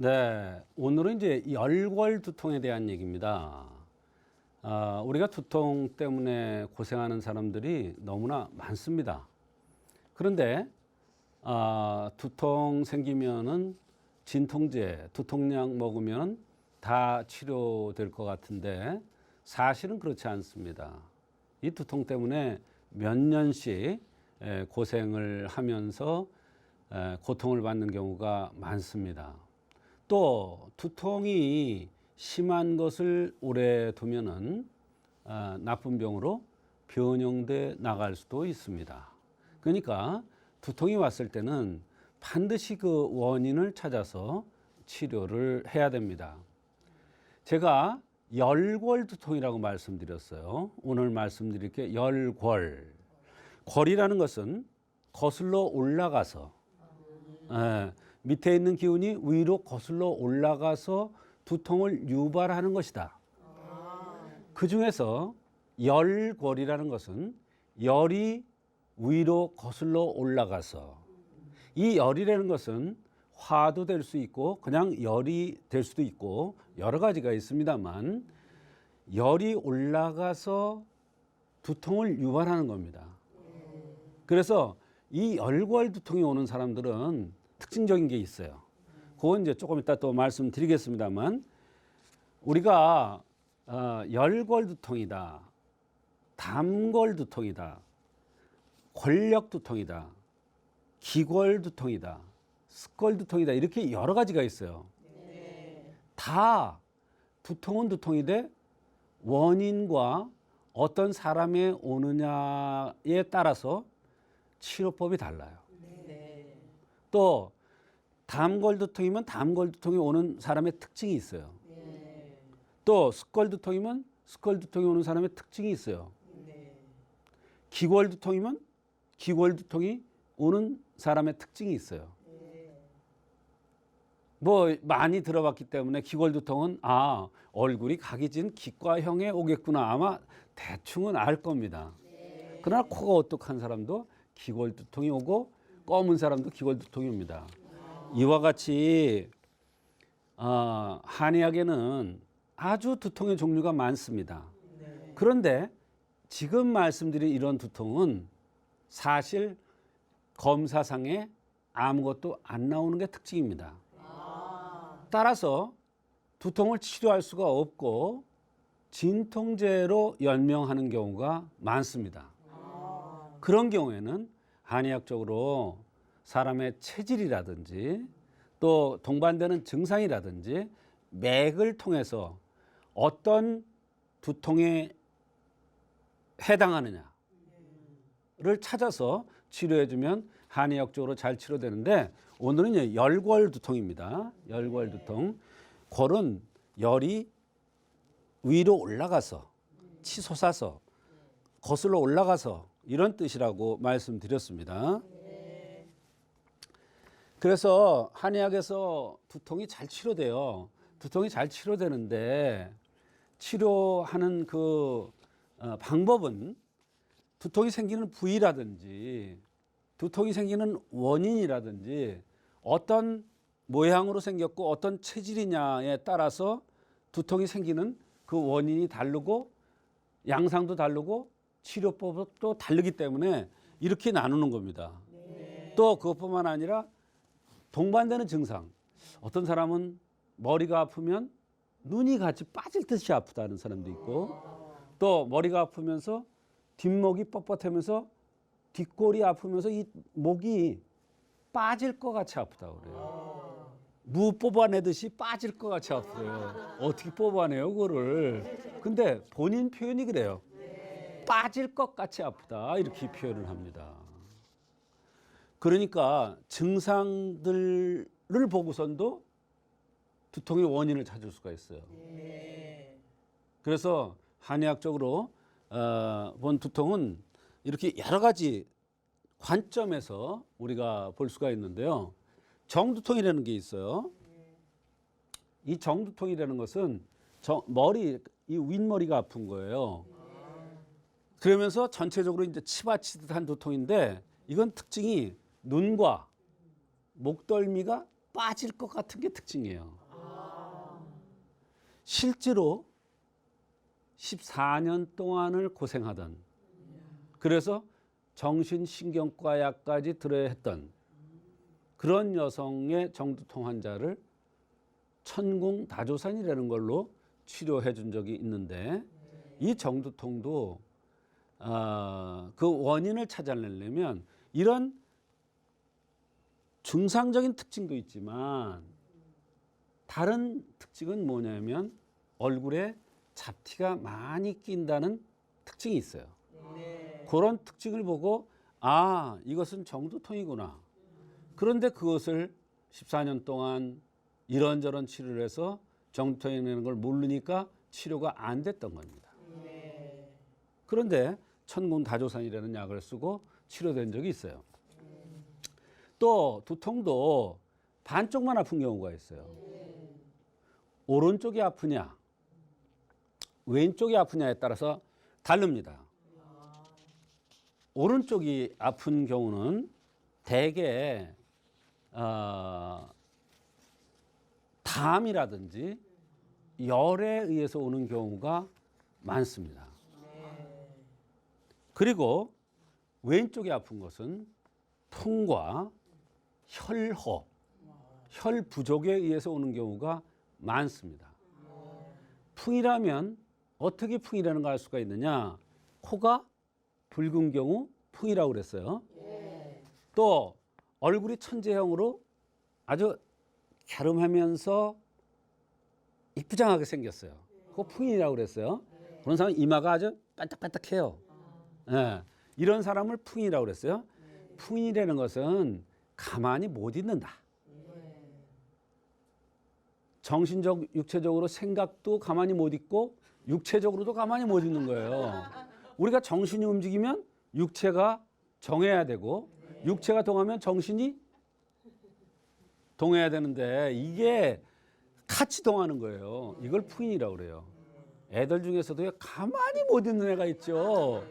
네, 오늘은 이제 열골 두통에 대한 얘기입니다. 우리가 두통 때문에 고생하는 사람들이 너무나 많습니다. 그런데 두통 생기면은 진통제, 두통약 먹으면 다 치료될 것 같은데 사실은 그렇지 않습니다. 이 두통 때문에 몇 년씩 고생을 하면서 고통을 받는 경우가 많습니다. 또 두통이 심한 것을 오래 두면은 나쁜 병으로 변형돼 나갈 수도 있습니다. 그러니까 두통이 왔을 때는 반드시 그 원인을 찾아서 치료를 해야 됩니다. 제가 열골 두통이라고 말씀드렸어요. 오늘 말씀드릴 게 열골. 골이라는 것은 거슬러 올라가서 밑에 있는 기운이 위로 거슬러 올라가서 두통을 유발하는 것이다. 그 중에서 열골이라는 것은 열이 위로 거슬러 올라가서, 이 열이라는 것은 화도 될 수 있고 그냥 열이 될 수도 있고 여러 가지가 있습니다만 열이 올라가서 두통을 유발하는 겁니다. 그래서 이 열골 두통이 오는 사람들은 특징적인 게 있어요. 그건 이제 조금 이따 또 말씀드리겠습니다만, 우리가 열골 두통이다, 담골 두통이다, 권력 두통이다, 기골 두통이다, 습골 두통이다, 이렇게 여러 가지가 있어요. 다 두통은 두통인데 원인과 어떤 사람에 오느냐에 따라서 치료법이 달라요. 또 담골 두통이면 담골 두통이 오는 사람의 특징이 있어요. 또 습골 두통이면 습골 두통이 오는 사람의 특징이 있어요. 기골 두통이면 기골 두통이 오는 사람의 특징이 있어요. 뭐 많이 들어봤기 때문에 기골 두통은 얼굴이 각이 진 기과형에 오겠구나, 아마 대충은 알 겁니다. 그러나 코가 오똑한 사람도 기골 두통이 오고 검은 사람도 기골 두통이 옵니다. 이와 같이 한의학에는 아주 두통의 종류가 많습니다. 그런데 지금 말씀드린 이런 두통은 사실 검사상에 아무것도 안 나오는 게 특징입니다. 따라서 두통을 치료할 수가 없고 진통제로 연명하는 경우가 많습니다. 그런 경우에는 한의학적으로 사람의 체질이라든지 또 동반되는 증상이라든지 맥을 통해서 어떤 두통에 해당하느냐를 찾아서 치료해주면 한의학적으로 잘 치료되는데, 오늘은 열골 두통입니다. 열골 두통. 골은 열이 위로 올라가서 치솟아서 거슬러 올라가서 이런 뜻이라고 말씀드렸습니다. 그래서 한의학에서 두통이 잘 치료돼요. 두통이 잘 치료되는데 치료하는 그 방법은 두통이 생기는 부위라든지 두통이 생기는 원인이라든지 어떤 모양으로 생겼고 어떤 체질이냐에 따라서 두통이 생기는 그 원인이 다르고 양상도 다르고 치료법도 다르기 때문에 이렇게 나누는 겁니다. 또 그것뿐만 아니라 동반되는 증상. 어떤 사람은 머리가 아프면 눈이 같이 빠질 듯이 아프다는 사람도 있고, 또 머리가 아프면서 뒷목이 뻣뻣하면서 뒷골이 아프면서 이 목이 빠질 것 같이 아프다고 그래요. 무 뽑아내듯이 빠질 것 같이 아프대요. 어떻게 뽑아내요 그거를. 근데 본인 표현이 그래요. 빠질 것 같이 아프다, 이렇게 표현을 합니다. 그러니까 증상들을 보고선도 두통의 원인을 찾을 수가 있어요. 그래서 한의학적으로 본 두통은 이렇게 여러 가지 관점에서 우리가 볼 수가 있는데요. 정두통이라는 게 있어요. 이 정두통이라는 것은 이 윗머리가 아픈 거예요. 그러면서 전체적으로 이제 치받치듯한 두통인데, 이건 특징이 눈과 목덜미가 빠질 것 같은 게 특징이에요. 실제로 14년 동안을 고생하던, 그래서 정신신경과 약까지 들어야 했던 그런 여성의 정두통 환자를 천궁다조산이라는 걸로 치료해 준 적이 있는데, 이 정두통도 그 원인을 찾아내려면 이런 증상적인 특징도 있지만 다른 특징은 뭐냐면 얼굴에 잡티가 많이 낀다는 특징이 있어요. 그런 특징을 보고 이것은 정두통이구나. 그런데 그것을 14년 동안 이런저런 치료를 해서 정두통이라는 걸 모르니까 치료가 안 됐던 겁니다. 그런데 천궁다조산이라는 약을 쓰고 치료된 적이 있어요. 또 두통도 반쪽만 아픈 경우가 있어요. 오른쪽이 아프냐 왼쪽이 아프냐에 따라서 다릅니다. 오른쪽이 아픈 경우는 대개 담이라든지 열에 의해서 오는 경우가 많습니다. 그리고 왼쪽이 아픈 것은 풍과 혈허, 혈 부족에 의해서 오는 경우가 많습니다. 풍이라면 어떻게 풍이라는 걸 알 수가 있느냐? 코가 붉은 경우 풍이라고 그랬어요. 또 얼굴이 천재형으로 아주 갸름하면서 이쁘장하게 생겼어요. 그거 풍이라고 그랬어요. 그런 사람은 이마가 아주 반딱반딱해요. 이런 사람을 풍이라고 그랬어요. 풍이라는 것은 가만히 못 있는다. 정신적, 육체적으로 생각도 가만히 못 있고 육체적으로도 가만히 못 있는 거예요. 우리가 정신이 움직이면 육체가 정해야 되고 육체가 동하면 정신이 동해야 되는데 이게 같이 동하는 거예요. 이걸 풍인이라고 그래요. 애들 중에서도 가만히 못 있는 애가 있죠.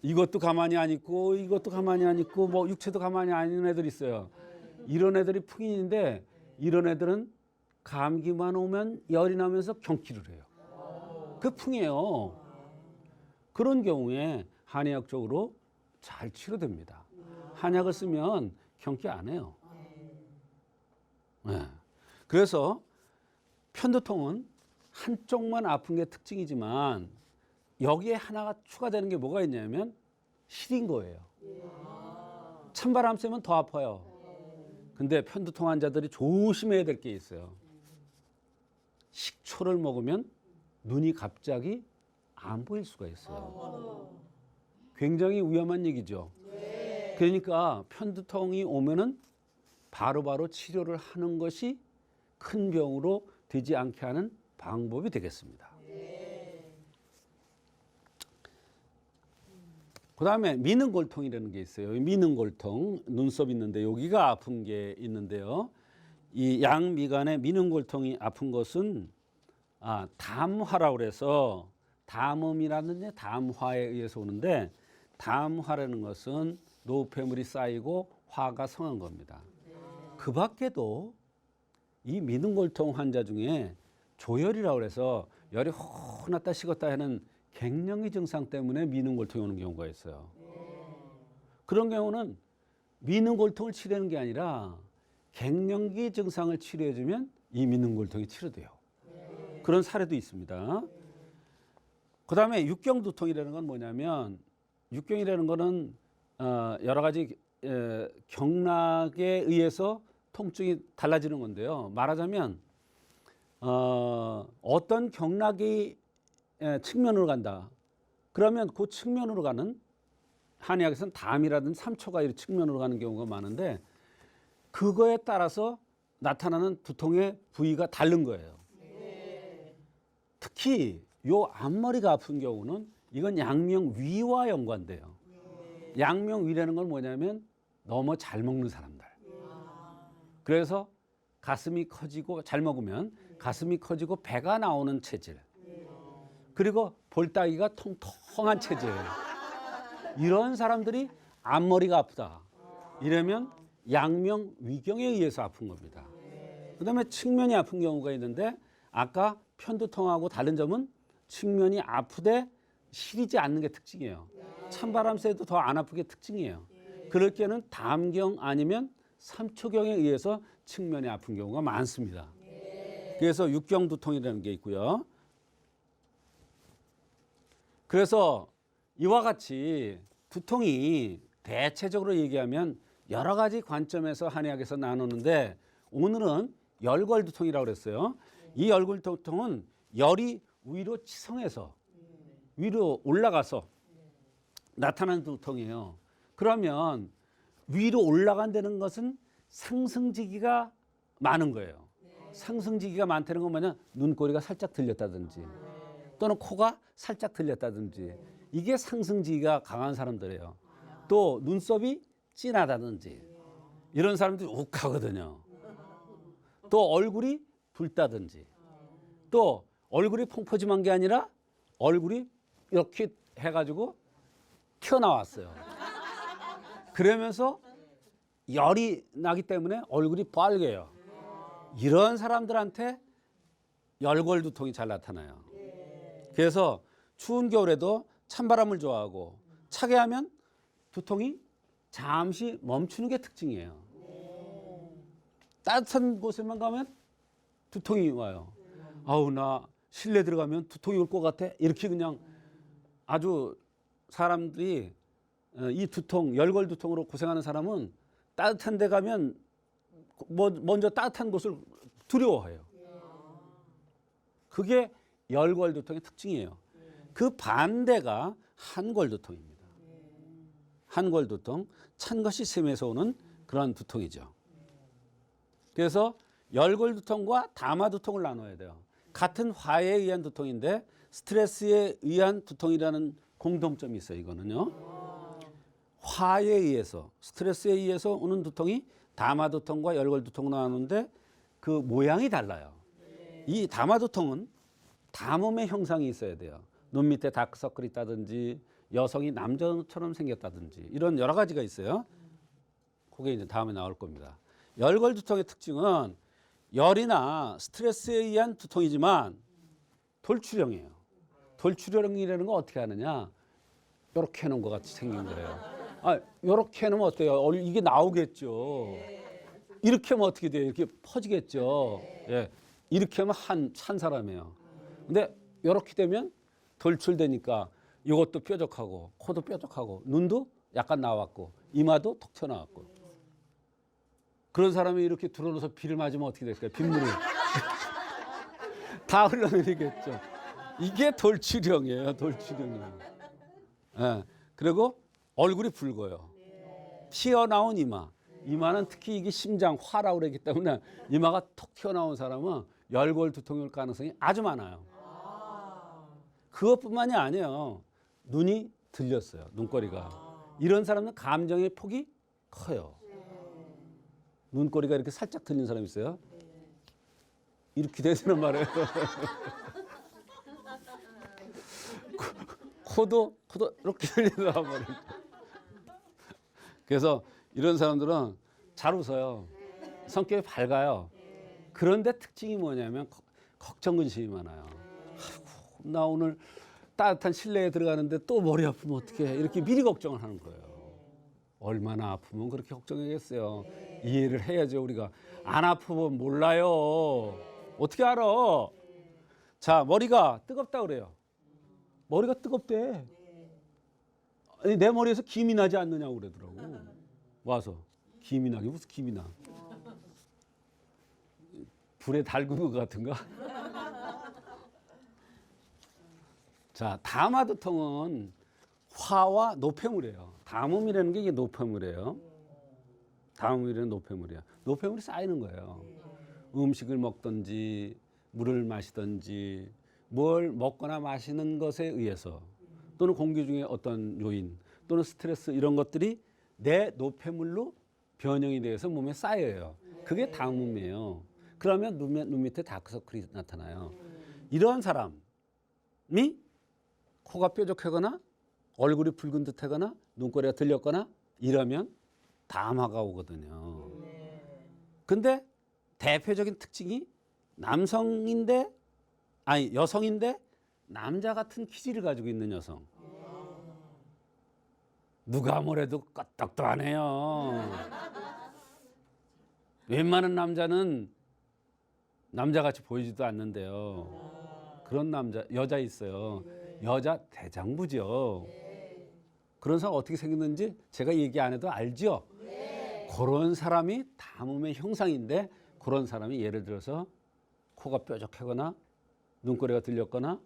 이것도 가만히 안 있고 이것도 가만히 안 있고 뭐 육체도 가만히 안 있는 애들이 있어요. 이런 애들이 풍인인데 이런 애들은 감기만 오면 열이 나면서 경기를 해요. 그 풍이에요. 그런 경우에 한의학적으로 잘 치료됩니다. 한약을 쓰면 경기 안 해요. 그래서 편두통은 한쪽만 아픈 게 특징이지만 여기에 하나가 추가되는 게 뭐가 있냐면 실인 거예요. 찬바람 쐬면 더 아파요. 근데 편두통 환자들이 조심해야 될 게 있어요. 식초를 먹으면 눈이 갑자기 안 보일 수가 있어요. 굉장히 위험한 얘기죠. 그러니까 편두통이 오면은 바로바로 치료를 하는 것이 큰 병으로 되지 않게 하는 방법이 되겠습니다. 그 다음에 미능골통이라는 게 있어요. 미능골통, 눈썹 있는데 여기가 아픈 게 있는데요. 이 양미간의 미능골통이 아픈 것은 담화라고 그래서 담음이라든지 담화에 의해서 오는데 담화라는 것은 노폐물이 쌓이고 화가 성한 겁니다. 그 밖에도 이 미능골통 환자 중에 조열이라고 해서 열이 확 났다 식었다 하는 갱년기 증상 때문에 미능골통이 오는 경우가 있어요. 그런 경우는 미능골통을 치료하는 게 아니라 갱년기 증상을 치료해주면 이 미능골통이 치료돼요. 그런 사례도 있습니다. 그 다음에 육경두통이라는 건 뭐냐면 육경이라는 거는 여러 가지 경락에 의해서 통증이 달라지는 건데요. 말하자면 어떤 경락이 측면으로 간다. 그러면 그 측면으로 가는 한의학에서는 담이라든지 삼초가 이 측면으로 가는 경우가 많은데 그거에 따라서 나타나는 두통의 부위가 다른 거예요. 특히 요 앞머리가 아픈 경우는 이건 양명위와 연관돼요. 양명위라는 건 뭐냐면 너무 잘 먹는 사람들. 그래서 가슴이 커지고 잘 먹으면 가슴이 커지고 배가 나오는 체질. 그리고 볼따기가 통통한 체질. 이런 사람들이 앞머리가 아프다. 이러면 양명위경에 의해서 아픈 겁니다. 그다음에 측면이 아픈 경우가 있는데 아까 편두통하고 다른 점은 측면이 아프되 시리지 않는 게 특징이에요. 찬바람 쐬도 더 안 아프게 특징이에요. 그럴 때는 담경 아니면 삼초경에 의해서 측면이 아픈 경우가 많습니다. 그래서 육경두통이라는 게 있고요. 그래서 이와 같이 두통이 대체적으로 얘기하면 여러 가지 관점에서 한의학에서 나누는데 오늘은 열골두통이라고 그랬어요. 이 열골두통은 열이 위로 치성해서 위로 올라가서 나타나는 두통이에요. 그러면 위로 올라간다는 것은 상승지기가 많은 거예요. 상승지기가 많다는 건 뭐냐? 눈꼬리가 살짝 들렸다든지 또는 코가 살짝 들렸다든지 이게 상승지기가 강한 사람들이에요. 또 눈썹이 진하다든지 이런 사람들이 욱하거든요. 또 얼굴이 붉다든지 또 얼굴이 펑퍼짐한 게 아니라 얼굴이 이렇게 해가지고 튀어나왔어요. 그러면서 열이 나기 때문에 얼굴이 빨개요. 이런 사람들한테 열골두통이 잘 나타나요. 그래서 추운 겨울에도 찬바람을 좋아하고 차게 하면 두통이 잠시 멈추는 게 특징이에요. 따뜻한 곳에만 가면 두통이 와요. 아우 나 실내 들어가면 두통이 올 것 같아. 이렇게 그냥 아주 사람들이 이 두통, 열골 두통으로 고생하는 사람은 따뜻한 데 가면 먼저 따뜻한 곳을 두려워해요. 그게 열골 두통의 특징이에요. 그 반대가 한골 두통입니다. 한골 두통, 찬 것이 심해서 오는 그런 두통이죠. 그래서 열골 두통과 담화 두통을 나눠야 돼요. 같은 화에 의한 두통인데 스트레스에 의한 두통이라는 공통점이 있어요. 이거는요. 화에 의해서 스트레스에 의해서 오는 두통이 담화 두통과 열골 두통으로 나누는데 그 모양이 달라요. 이 담화 두통은 담음의 형상이 있어야 돼요. 눈 밑에 다크서클이 있다든지 여성이 남자처럼 생겼다든지 이런 여러 가지가 있어요. 그게 이제 다음에 나올 겁니다. 열골 두통의 특징은 열이나 스트레스에 의한 두통이지만 돌출형이에요. 돌출형이라는 거 어떻게 하느냐? 이렇게 해놓은 것 같이 생긴 거예요. 아, 이렇게 해놓으면 어때요? 이게 나오겠죠. 이렇게 하면 어떻게 돼요? 이렇게 퍼지겠죠. 예, 이렇게 하면 찬 사람이에요. 근데 이렇게 되면 돌출되니까 이것도 뾰족하고 코도 뾰족하고 눈도 약간 나왔고 이마도 톡 튀어나왔고 그런 사람이 이렇게 들어놓아서 비를 맞으면 어떻게 될까요? 빗물이 다 흘러내리겠죠. 이게 돌출형이에요. 돌출형이에요. 예, 그리고 얼굴이 붉어요. 튀어나온 이마. 이마는 특히 이게 심장 화라고 그러기 때문에 이마가 톡 튀어나온 사람은 열골 두통이 올 가능성이 아주 많아요. 그것뿐만이 아니에요. 눈이 들렸어요. 눈꼬리가. 이런 사람은 감정의 폭이 커요. 눈꼬리가 이렇게 살짝 들린 사람이 있어요. 이렇게 되는 말이에요. 코도 이렇게 들린단 말이에요. 그래서 이런 사람들은 잘 웃어요. 성격이 밝아요. 그런데 특징이 뭐냐면 걱정 근심이 많아요. 아이고, 나 오늘 따뜻한 실내에 들어가는데 또 머리 아프면 어떡해. 이렇게 미리 걱정을 하는 거예요. 얼마나 아프면 그렇게 걱정하겠어요. 이해를 해야죠. 우리가 안 아프면 몰라요. 어떻게 알아? 자, 머리가 뜨겁다 그래요. 머리가 뜨겁대. 아니, 내 머리에서 김이 나지 않느냐고 그러더라고. 와서 김이 나게 무슨 김이 나? 불에 달군 것 같은가? 자, 담화두통은 화와 노폐물이에요. 담음이라는 게 이게 노폐물이에요. 담음이라는 노폐물이야. 노폐물이 쌓이는 거예요. 음식을 먹든지 물을 마시든지 뭘 먹거나 마시는 것에 의해서 또는 공기 중에 어떤 요인 또는 스트레스 이런 것들이 내 노폐물로 변형이 되어서 몸에 쌓여요. 그게 담음이에요. 그러면 눈 밑에 다크서클이 나타나요. 이런 사람이 코가 뾰족하거나 얼굴이 붉은 듯하거나 눈꼬리가 들렸거나 이러면 담화가 오거든요. 근데 대표적인 특징이 남성인데 아니 여성인데 남자 같은 기질을 가지고 있는 여성. 누가 뭐래도 끄떡도 안 해요. 웬만한 남자는 남자같이 보이지도 않는데요. 그런 여자 있어요. 여자 대장부죠. 그런 사람 어떻게 생겼는지 제가 얘기 안 해도 알죠. 그런 사람이 담음의 형상인데 그런 사람이 예를 들어서 코가 뾰족하거나 눈꼬리가 들렸거나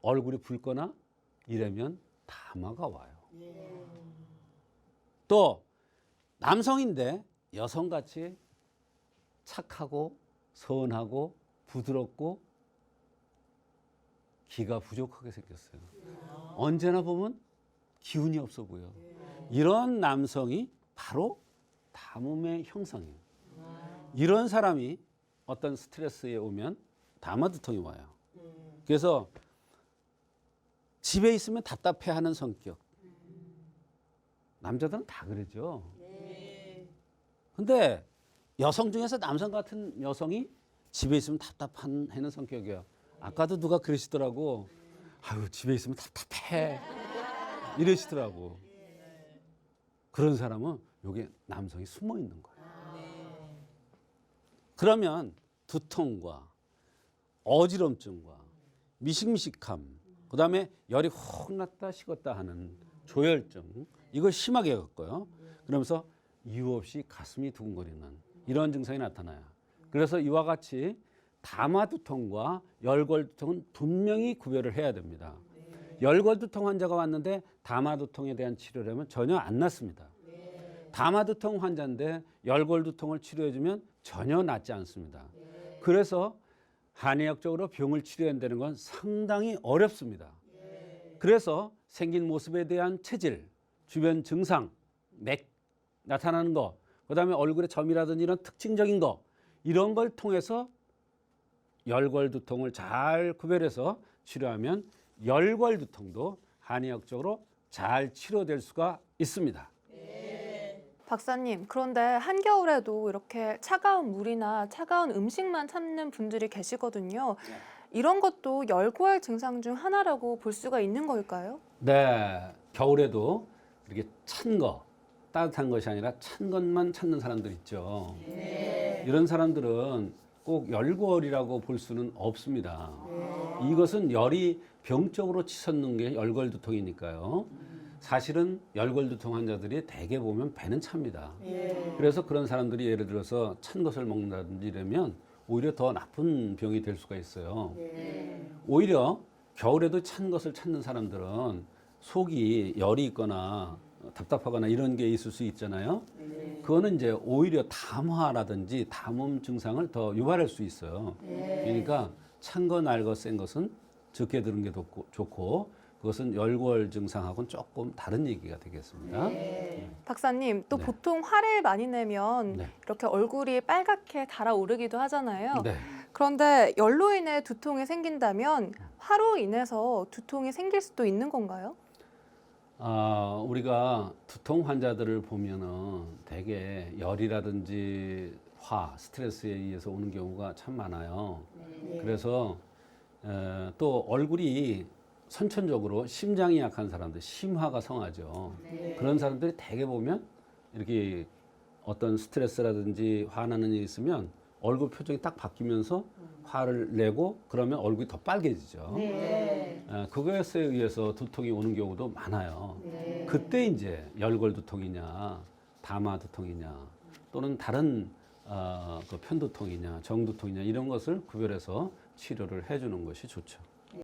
얼굴이 붉거나 이러면 담화가 와요. 또 남성인데 여성같이 착하고 선하고 부드럽고 기가 부족하게 생겼어요. 언제나 보면 기운이 없어 보여. 이런 남성이 바로 담음의 형상이에요. 이런 사람이 어떤 스트레스에 오면 담화두통이 와요. 그래서 집에 있으면 답답해하는 성격. 남자들은 다 그러죠. 근데 여성 중에서 남성 같은 여성이 집에 있으면 답답하는 성격이에요. 아까도 누가 그러시더라고. 아유, 집에 있으면 답답해. 이러시더라고. 그런 사람은 여기 남성이 숨어 있는 거예요. 그러면 두통과 어지럼증과 미식미식함, 그 다음에 열이 확 났다 식었다 하는 조혈증, 이걸 심하게 겪고요. 그러면서 이유 없이 가슴이 두근거리는 이런 증상이 나타나요. 그래서 이와 같이 담화두통과 열골두통은 분명히 구별을 해야 됩니다. 열골두통 환자가 왔는데 담화두통에 대한 치료를 하면 전혀 안 낫습니다. 담화두통 환자인데 열골두통을 치료해주면 전혀 낫지 않습니다. 그래서 한의학적으로 병을 치료한다는 건 상당히 어렵습니다. 그래서 생긴 모습에 대한 체질, 주변 증상, 맥 나타나는 거, 그다음에 얼굴에 점이라든지 이런 특징적인 거, 이런 걸 통해서 열골두통을 잘 구별해서 치료하면 열골두통도 한의학적으로 잘 치료될 수가 있습니다. 박사님, 그런데 한겨울에도 이렇게 차가운 물이나 차가운 음식만 참는 분들이 계시거든요. 이런 것도 열고열 증상 중 하나라고 볼 수가 있는 걸까요? 네, 겨울에도 이렇게 찬 거, 따뜻한 것이 아니라 찬 것만 찾는 사람들 있죠. 이런 사람들은 꼭 열골이라고 볼 수는 없습니다. 이것은 열이 병적으로 치솟는 게 열골두통이니까요. 사실은 열골두통 환자들이 대개 보면 배는 찹니다. 그래서 그런 사람들이 예를 들어서 찬 것을 먹는다든지 이러면 오히려 더 나쁜 병이 될 수가 있어요. 오히려 겨울에도 찬 것을 찾는 사람들은 속이 열이 있거나 답답하거나 이런 게 있을 수 있잖아요. 그거는 이제 오히려 담화라든지 담음 증상을 더 유발할 수 있어요. 그러니까 찬 거, 날 거, 센 것은 적게 들은 게 좋고 그것은 열골 증상하고는 조금 다른 얘기가 되겠습니다. 박사님, 또 네. 보통 화를 많이 내면 네. 이렇게 얼굴이 빨갛게 달아오르기도 하잖아요. 네. 그런데 열로 인해 두통이 생긴다면 화로 인해서 두통이 생길 수도 있는 건가요? 우리가 두통 환자들을 보면은 대개 열이라든지 화, 스트레스에 의해서 오는 경우가 참 많아요. 그래서 또 얼굴이 선천적으로 심장이 약한 사람들, 심화가 성하죠. 그런 사람들이 대개 보면 이렇게 어떤 스트레스라든지 화나는 일이 있으면 얼굴 표정이 딱 바뀌면서 화를 내고 그러면 얼굴이 더 빨개지죠. 그것에 의해서 두통이 오는 경우도 많아요. 그때 이제 열골두통이냐, 담화두통이냐, 또는 다른 그 편두통이냐, 정두통이냐 이런 것을 구별해서 치료를 해주는 것이 좋죠.